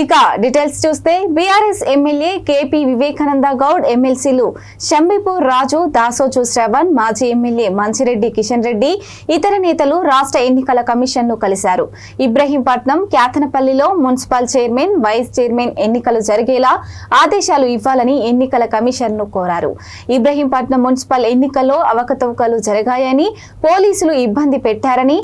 ఇక డీటెయిల్స్ చూస్తే BRS MLA KP Vivekananda Goud, ఎమ్మెల్సీలు శంబిపూర్ రాజు, దాసోజు శ్రవణ్, మాజీ ఎమ్మెల్యే మంచిరెడ్డి కిషన్ రెడ్డి, ఇతర నేతలు రాష్ట్ర ఎన్నికల కమిషన్ ను కలిశారు. ఇబ్రహీంపట్నం, క్యాతనపల్లిలో మున్సిపల్ చైర్మన్, వైస్ చైర్మన్ ఎన్నికలు జరిగేలా ఆదేశాలు ఇవ్వాలని ఎన్నికల కమిషన్ ను కోరారు. ఇబ్రహీంపట్నం మున్సిపల్ ఎన్నికల్లో అవకతవకలు జరిగాయని, పోలీసులు ఇబ్బంది పెట్టారని,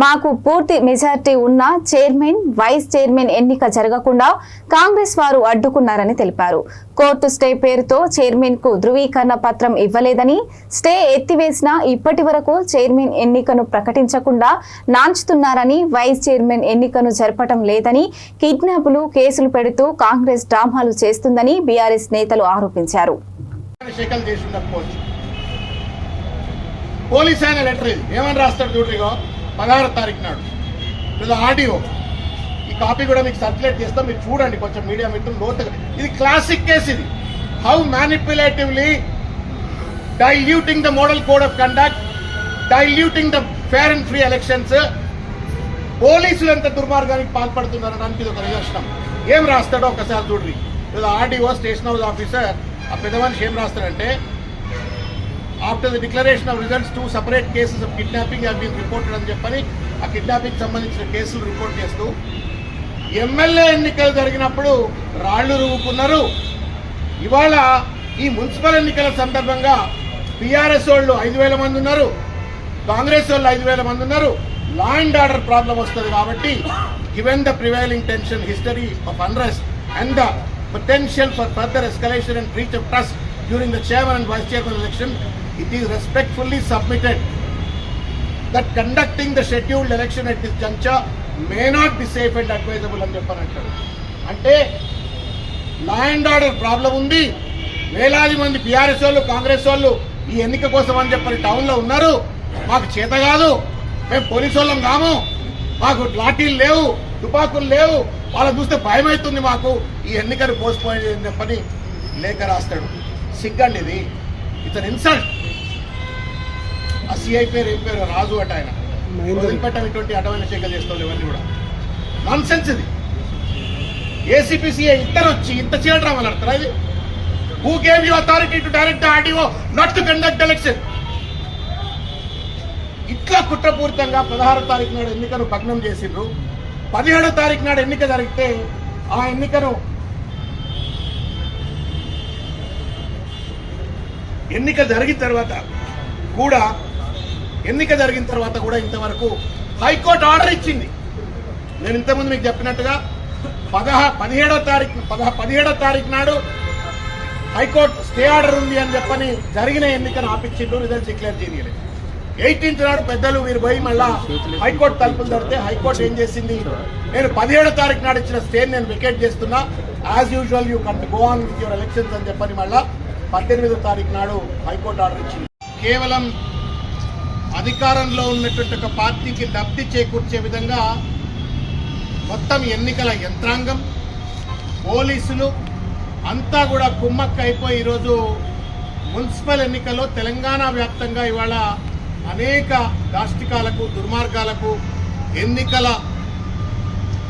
మాకు పూర్తి మెజార్టీ ఉన్న చైర్మన్, వైస్ చైర్మన్ ఎన్నిక జరగకుండా కాంగ్రెస్ వారు అడ్డుకున్నారని తెలిపారు. కోర్టు స్టే పేరుతో చైర్మన్ కు ధృవీకరణ పత్రం ఇవ్వలేదని, స్టే ఎత్తివేసినా ఇప్పటి వరకు చైర్మన్ ఎన్నికను ప్రకటించకుండా నాంచుతున్నారని, వైస్ చైర్మన్ ఎన్నికను జరపడం లేదని, కిడ్నాపులు, కేసులు పెడుతూ కాంగ్రెస్ డ్రామాలు చేస్తుందని బీఆర్ఎస్ నేతలు ఆరోపించారు. పోలీస్ ఆయన లెటర్ ఏమని రాస్తాడు చూడరిగో 16వ తారీఖు నాడు ఇది ఆడియో. ఈ కాపీ కూడా మీకు సర్క్యులేట్ చేస్తాం, మీరు చూడండి కొంచెం మీడియా మిత్రులు లోతుగా. ఇది క్లాసిక్ కేసు. ఇది how manipulatively diluting the model code of conduct, diluting the fair and free elections. పోలీసులు ఎంత దుర్మార్గానికి పాల్పడుతున్నారనడానికి ఇది ఒక నిదర్శనం. ఏం రాస్తాడో ఒకసారి చూడండి. ఇది ఆర్డీఓ, స్టేషన్ హౌస్ ఆఫీసర్. ఆ పెద్ద మనిషి ఏం రాస్తాడంటే, after the declaration of results, 2 separate cases of kidnapping have been reported అని చెప్పని ఆ కిడ్నాపింగ్ సంబంధించిన కేసులు రిపోర్ట్ చేస్తూ, ఎమ్మెల్యే ఎన్నికలు జరిగినప్పుడు రాళ్లు రువ్వుకున్నారు. ఇవాళ ఈ మున్సిపల్ ఎన్నికల సందర్భంగా టీఆర్ఎస్ వాళ్ళు 5,000 మంది ఉన్నారు, కాంగ్రెస్ వాళ్ళు 5,000 మంది ఉన్నారు. లా అండ్ ఆర్డర్ ప్రాబ్లం వస్తుంది కాబట్టి, given the prevailing tension, history of unrest and the potential for further escalation and breach of trust during the chairman and vice chairman election, it is respectfully submitted that conducting the scheduled election at this juncture may not be safe and advisable అని చెప్పారంటారు. అంటే law and order problem ఉంది. వేలాది మంది BRS వాళ్ళు, కాంగ్రెస్ వాళ్ళు ఈ ఎన్నిక కోసం అని చెప్పని టౌన్లో ఉన్నారు. మాకు చేత కాదు, మేము పోలీసు వాళ్ళం కాము, మాకు లాఠీలు లేవు, తుపాకులు లేవు, వాళ్ళని చూస్తే భయం అవుతుంది, మాకు ఈ ఎన్నికను పోస్ట్పోయింది అని చెప్పని లేఖ రాస్తాడు. సిగ్గండి ఇది. It's an insult. ఆ సిఐ పేరు ఏం పేరు, రాజు అట, ఆయన వదిలిపెట్టం ఇటువంటి అడ్డమైన శాఖలు చేస్తాం ఇవన్నీ కూడా నాన్ సెన్స్. ఇది ఏసీపీ సిఐ ఇద్దరు వచ్చి ఇంత చేయడం వల్ల ఇది. Who gave you authority to direct the RDO not to conduct election? ఇట్లా కుట్రపూరితంగా 16వ తారీఖు నాడు ఎన్నికను భగ్నం చేసిండ్రు. 17వ తారీఖు నాడు ఎన్నిక జరిగితే ఆ ఎన్నిక జరిగిన తర్వాత కూడా ఇంతవరకు హైకోర్టు ఆర్డర్ ఇచ్చింది. నేను ఇంతకుముందు మీకు చెప్పినట్టుగా 17వ తారీఖు నాడు హైకోర్టు స్టే ఆర్డర్ ఉంది అని చెప్పని జరిగిన ఎన్నికను ఆపించిండ్రు, రిజల్ట్స్ డిక్లేర్ చేయలేదు. 18th నాడు పెద్దలు మీరు పోయి మళ్ళా హైకోర్టు తలుపులు తడితే హైకోర్టు ఏం చేసింది, నేను 17వ తారీఖు నాడు ఇచ్చిన స్టేని నేను వికెట్ చేస్తున్నా, as usual you can go on with your elections అని చెప్పని మళ్ళా 18వ తారీఖు నాడు హైకోర్టు ఆర్డర్ ఇచ్చింది. కేవలం అధికారంలో ఉన్నటువంటి ఒక పార్టీకి లబ్ధి చేకూర్చే విధంగా మొత్తం ఎన్నికల యంత్రాంగం, పోలీసులు అంతా కూడా కుమ్మక్క అయిపోయి ఈరోజు మున్సిపల్ ఎన్నికల్లో తెలంగాణ వ్యాప్తంగా ఇవాళ అనేక దాష్టికాలకు, దుర్మార్గాలకు, ఎన్నికల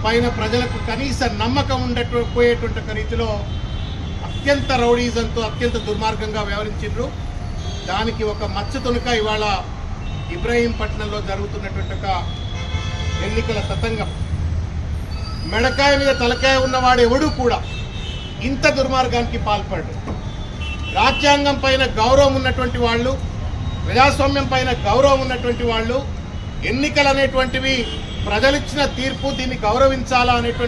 పైన ప్రజలకు కనీస నమ్మకం ఉండకపోయేటువంటి ఒక రీతిలో అత్యంత రౌడీజంతో అత్యంత దుర్మార్గంగా వ్యవహరించారు. దానికి ఒక మచ్చ తునక ఇవాళ ఇబ్రహీంపట్నంలో జరుగుతున్నటువంటి ఒక ఎన్నికల తతంగం. మెడకాయ మీద తలకాయ ఉన్నవాడు ఎవడూ కూడా ఇంత దుర్మార్గానికి పాల్పడ్డాడు. రాజ్యాంగం పైన గౌరవం ఉన్నటువంటి వాళ్ళు, ప్రజాస్వామ్యం పైన గౌరవం ఉన్నటువంటి వాళ్ళు, ఎన్నికలు అనేటువంటివి ప్రజలిచ్చిన తీర్పు, దీన్ని గౌరవించాలా అనేటువంటి